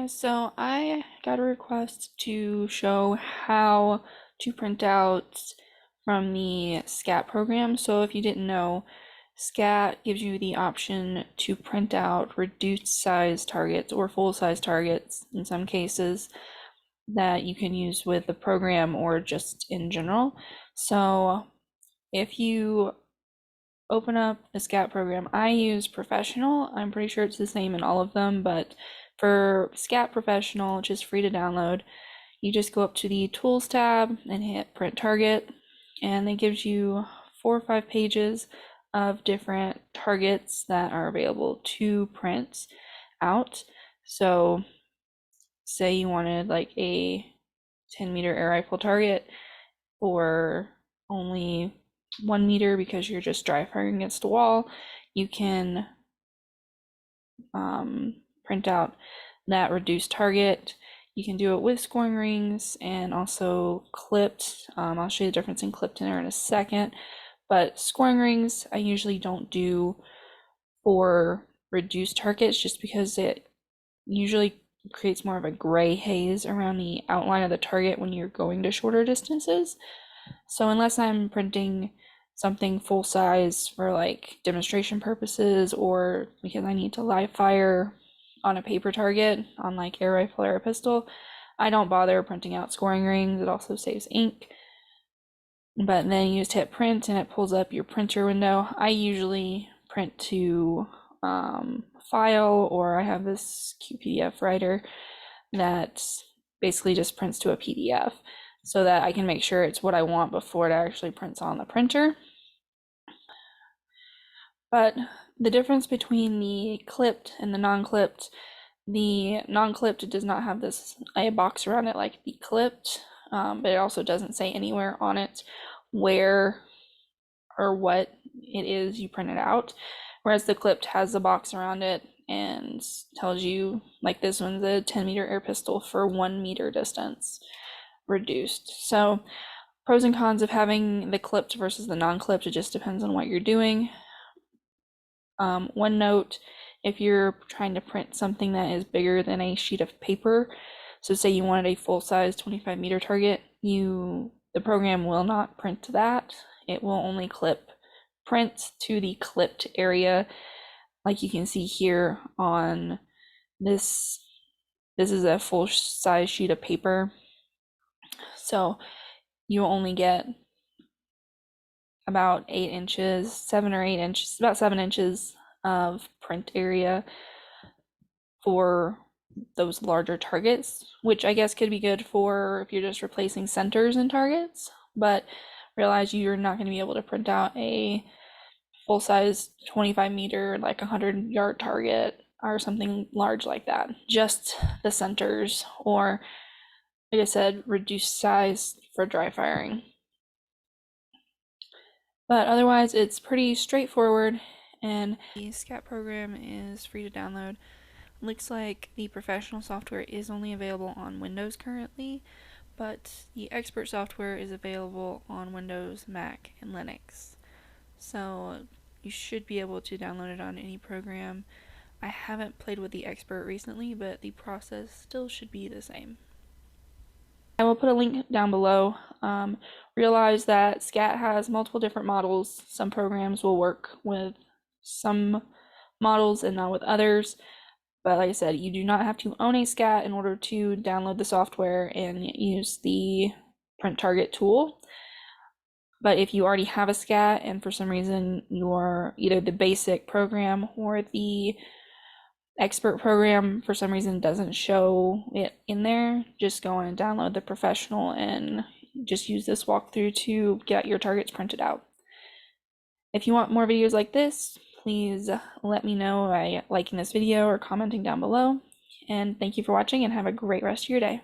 Guys, so I got a request to show how to print out from the Scatt program. So if you didn't know, Scatt gives you the option to print out reduced size targets or full size targets in some cases that you can use with the program or just in general. So if you open up the Scatt program, I use Professional. I'm pretty sure it's the same in all of them, but for Scatt Professional, which is free to download, you just go up to the Tools tab and hit Print Target, and it gives you 4 or 5 pages of different targets that are available to print out. So say you wanted like a 10-meter air rifle target or only 1 meter because you're just dry firing against a wall, you can print out that reduced target. You can do it with scoring rings and also clipped. I'll show you the difference in clipped and air in a second, but scoring rings I usually don't do for reduced targets just because it usually creates more of a gray haze around the outline of the target when you're going to shorter distances. So unless I'm printing something full size for like demonstration purposes or because I need to live fire on a paper target on like air rifle or a pistol, I don't bother printing out scoring rings. It also saves ink. But then you just hit print and it pulls up your printer window. I usually print to file, or I have this QPDF writer that basically just prints to a PDF so that I can make sure it's what I want before it actually prints on the printer. But the difference between the clipped and the non-clipped does not have a box around it like the clipped, but it also doesn't say anywhere on it where or what it is you printed out, whereas the clipped has a box around it and tells you, like this one's a 10-meter air pistol for 1 meter distance reduced. So pros and cons of having the clipped versus the non-clipped, it just depends on what you're doing. One note, if you're trying to print something that is bigger than a sheet of paper, so say you wanted a full-size 25-meter target, the program will not print to that. It will only print to the clipped area, like you can see here on this. This is a full-size sheet of paper, so you only get about 8 inches, 7 or 8 inches, about 7 inches of print area for those larger targets, which I guess could be good for if you're just replacing centers and targets, but realize you're not going to be able to print out a full-size 25-meter, like 100-yard target or something large like that. Just the centers, or like I said, reduced size for dry firing. But otherwise, it's pretty straightforward, and the Scatt program is free to download. Looks like the professional software is only available on Windows currently, but the expert software is available on Windows, Mac, and Linux. So you should be able to download it on any program. I haven't played with the expert recently, but the process still should be the same. I will put a link down below. Realize that Scatt has multiple different models. Some programs will work with some models and not with others. But like I said, you do not have to own a Scatt in order to download the software and use the print target tool. But if you already have a Scatt and for some reason your either the basic program or the expert program for some reason doesn't show it in there, just go on and download the professional and just use this walkthrough to get your targets printed out. If you want more videos like this, please let me know by liking this video or commenting down below. And thank you for watching and have a great rest of your day.